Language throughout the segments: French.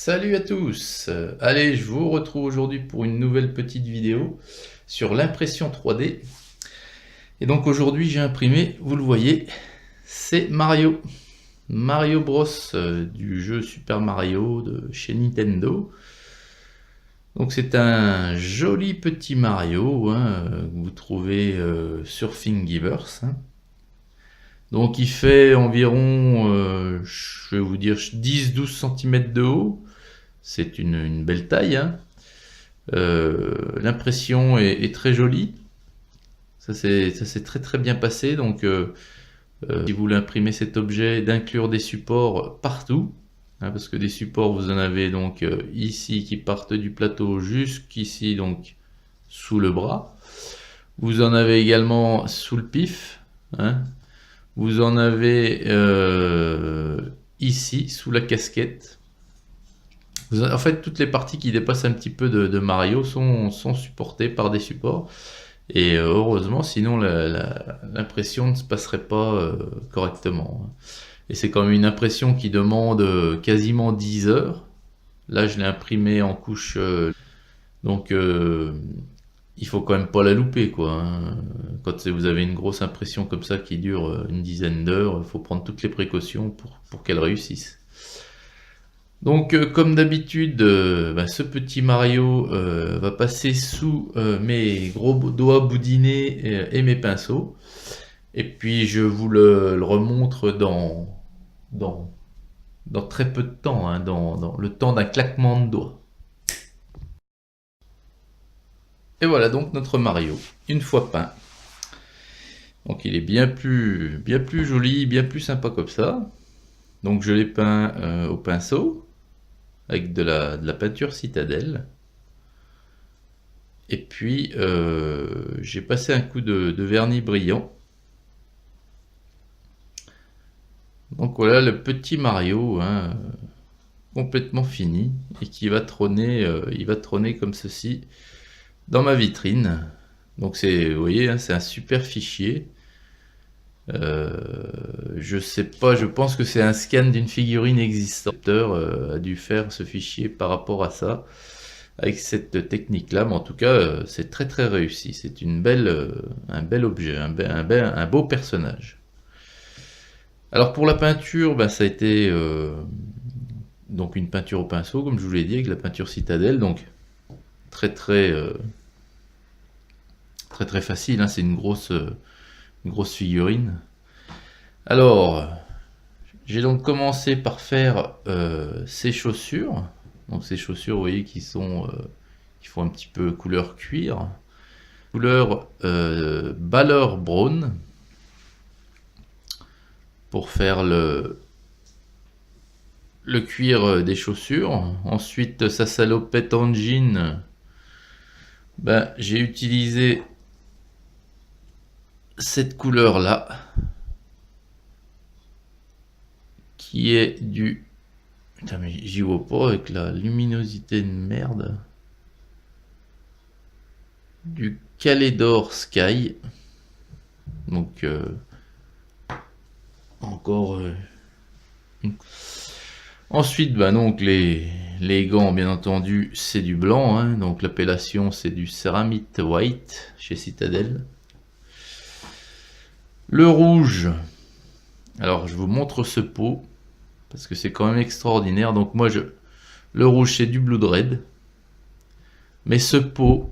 Salut à tous! Allez, je vous retrouve aujourd'hui pour une nouvelle petite vidéo sur l'impression 3D. Et donc aujourd'hui j'ai imprimé, vous le voyez, c'est Mario. Mario Bros du jeu Super Mario de chez Nintendo. Donc c'est un joli petit Mario que vous trouvez sur Thingiverse. Donc il fait environ, je vais vous dire, 10-12 cm de haut. C'est une belle taille. L'impression est très jolie. Ça s'est très très bien passé. Donc si vous voulez imprimer cet objet, d'inclure des supports partout. Parce que des supports, vous en avez donc ici qui partent du plateau jusqu'ici, donc sous le bras. Vous en avez également sous le pif. Vous en avez ici, sous la casquette. En fait, toutes les parties qui dépassent un petit peu de Mario sont supportées par des supports. Et heureusement, sinon l'impression ne se passerait pas correctement. Et c'est quand même une impression qui demande quasiment 10 heures. Là, je l'ai imprimé en couche. Donc, il faut quand même pas la louper, quoi. Quand vous avez une grosse impression comme ça qui dure une dizaine d'heures, il faut prendre toutes les précautions pour qu'elle réussisse. Donc comme d'habitude, ce petit Mario va passer sous mes gros doigts boudinés et mes pinceaux. Et puis je vous le remontre dans très peu de temps, dans le temps d'un claquement de doigts. Et voilà donc notre Mario, une fois peint. Donc il est bien plus joli, bien plus sympa comme ça. Donc je l'ai peint au pinceau, avec de la peinture citadelle. Et puis j'ai passé un coup de vernis brillant. Donc voilà le petit Mario, complètement fini, et qui va trôner, il va trôner comme ceci dans ma vitrine. Donc vous voyez, c'est un super fichier. Je sais pas, je pense que c'est un scan d'une figurine existante. L'auteur a dû faire ce fichier par rapport à ça, avec cette technique là, mais en tout cas c'est très très réussi. C'est un bel objet, un beau personnage. Alors pour la peinture, ça a été donc une peinture au pinceau, comme je vous l'ai dit, avec la peinture citadelle, donc très facile, c'est une grosse figurine. Alors j'ai donc commencé par faire ces chaussures. Donc ces chaussures, vous voyez, qui font un petit peu couleur cuir, couleur Baller Brown, pour faire le cuir des chaussures. Ensuite, sa salopette en jean, j'ai utilisé cette couleur là, qui est du... Putain, mais j'y vois pas avec la luminosité de merde. Du Calidor Sky. Donc encore une... Ensuite, donc les gants, bien entendu, c'est du blanc. Donc l'appellation, c'est du Ceramite White chez Citadel. Le rouge. Alors, je vous montre ce pot, parce que c'est quand même extraordinaire. Donc moi, le rouge, c'est du Blood Red. Mais ce pot,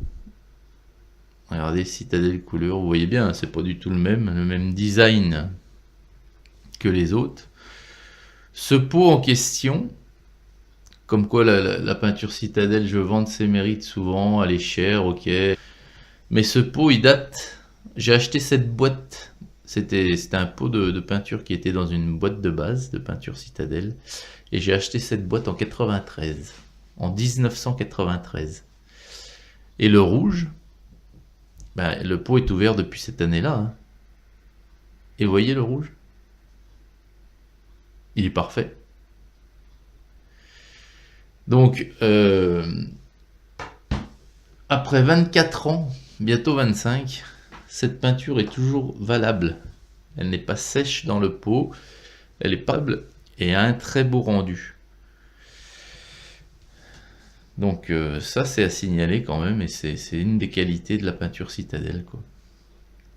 regardez, Citadel couleur, vous voyez bien, c'est pas du tout le même design que les autres. Ce pot en question, comme quoi la peinture Citadel, je vante ses mérites souvent, elle est chère, ok. Mais ce pot, il date, j'ai acheté cette boîte, c'était un pot de peinture qui était dans une boîte de base de peinture Citadel. Et j'ai acheté cette boîte en 93, en 1993. Et le rouge, le pot est ouvert depuis cette année-là. Et vous voyez le rouge? Il est parfait. Donc, après 24 ans, bientôt 25, cette peinture est toujours valable. Elle n'est pas sèche dans le pot, elle est pâle et a un très beau rendu. Donc ça c'est à signaler quand même, et c'est une des qualités de la peinture citadelle, quoi.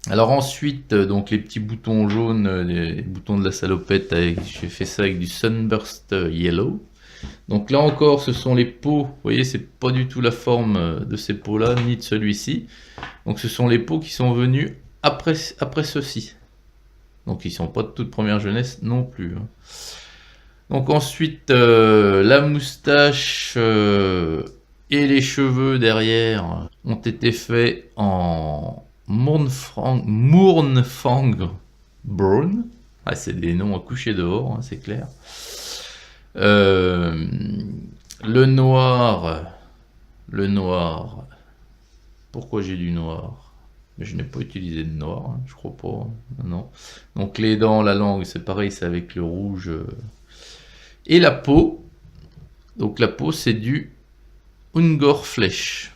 Alors ensuite, donc les petits boutons jaunes, les boutons de la salopette, j'ai fait ça avec du Sunburst Yellow. Donc là encore, ce sont les pots, vous voyez, c'est pas du tout la forme de ces pots-là, ni de celui-ci. Donc ce sont les pots qui sont venus après ceux-ci. Donc ils sont pas de toute première jeunesse non plus, hein. Donc ensuite, la moustache et les cheveux derrière ont été faits en Mournfang Brown. Ah, c'est des noms à coucher dehors, hein, c'est clair. Le noir, pourquoi j'ai du noir? Mais je n'ai pas utilisé de noir, hein, je crois pas, non. Donc les dents, la langue, c'est pareil, c'est avec le rouge. Et la peau, donc la peau, c'est du Ungor Flesh.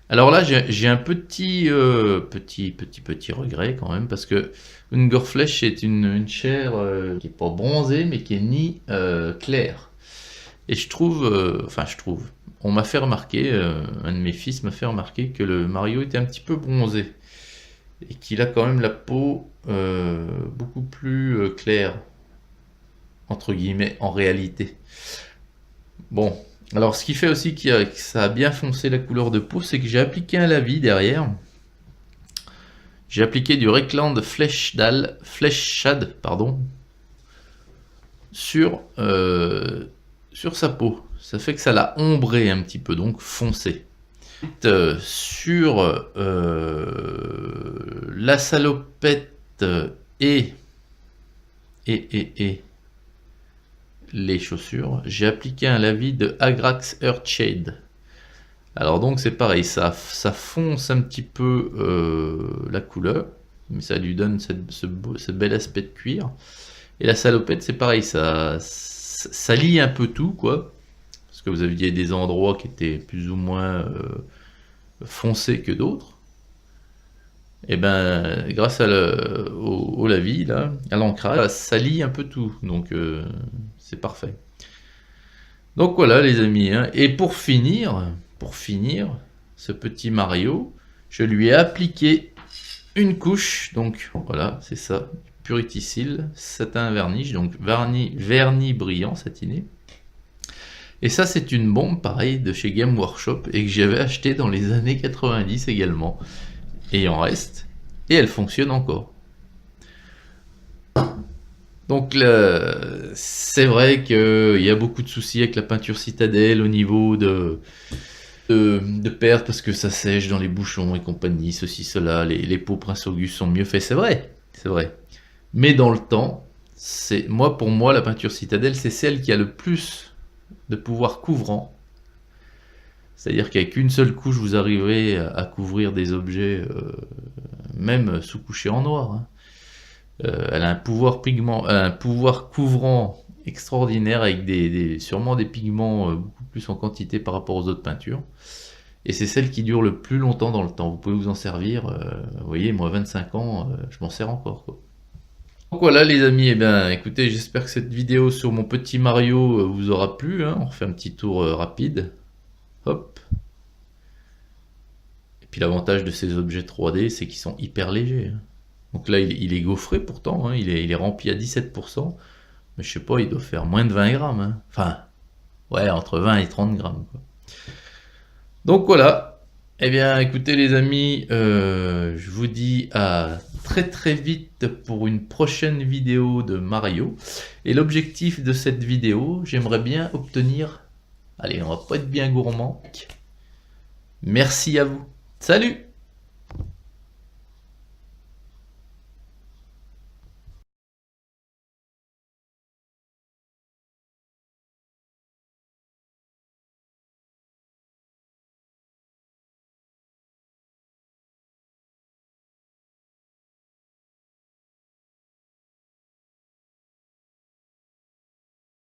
Alors là, j'ai un petit regret quand même, parce que Ungor Flesh est une chair qui est pas bronzée, mais qui est ni claire. Et je trouve, on m'a fait remarquer, un de mes fils m'a fait remarquer que le Mario était un petit peu bronzé. Et qu'il a quand même la peau beaucoup plus claire, entre guillemets, en réalité. Bon, alors ce qui fait aussi que ça a bien foncé la couleur de peau, c'est que j'ai appliqué un lavis derrière. J'ai appliqué du Reckland Fleshshad, pardon, sur sa peau. Ça fait que ça l'a ombré un petit peu, donc foncé. Sur la salopette et les chaussures, j'ai appliqué un lavis de Agrax Earthshade. Alors donc c'est pareil, ça fonce un petit peu la couleur, mais ça lui donne ce bel aspect de cuir. Et la salopette c'est pareil, ça lie un peu tout, quoi. Parce que vous aviez des endroits qui étaient plus ou moins foncés que d'autres. Et ben grâce au lavis, là, à l'ancrage, ça lie un peu tout. Donc c'est parfait. Donc voilà les amis, hein. Et pour finir ce petit Mario, je lui ai appliqué une couche, donc voilà, c'est ça, Purity Seal, satin vernish, donc vernis brillant satiné. Et ça c'est une bombe pareil de chez Game Workshop et que j'avais acheté dans les années 90 également. Et il en reste, et elle fonctionne encore. Donc c'est vrai qu'il y a beaucoup de soucis avec la peinture citadelle au niveau de perte parce que ça sèche dans les bouchons et compagnie, ceci, cela, les pots Prince Auguste sont mieux faits, c'est vrai. Mais dans le temps, pour moi la peinture citadelle c'est celle qui a le plus de pouvoir couvrant. C'est-à-dire qu'avec une seule couche vous arriverez à couvrir des objets même sous-couchés en noir, hein. Elle a un pouvoir couvrant extraordinaire avec sûrement des pigments beaucoup plus en quantité par rapport aux autres peintures. Et c'est celle qui dure le plus longtemps dans le temps. Vous pouvez vous en servir. Vous voyez, moi 25 ans, je m'en sers encore, quoi. Donc voilà les amis, eh bien, écoutez, j'espère que cette vidéo sur mon petit Mario vous aura plu, hein. On refait un petit tour rapide. Hop. Et puis l'avantage de ces objets 3D, c'est qu'ils sont hyper légers, hein. Donc là, il est gaufré pourtant, hein, il est rempli à 17%, mais je sais pas, il doit faire moins de 20 grammes, hein. Enfin, ouais, entre 20 et 30 grammes, quoi. Donc voilà, eh bien écoutez les amis, je vous dis à très très vite pour une prochaine vidéo de Mario. Et l'objectif de cette vidéo, j'aimerais bien obtenir, allez, on va pas être bien gourmand, merci à vous, salut!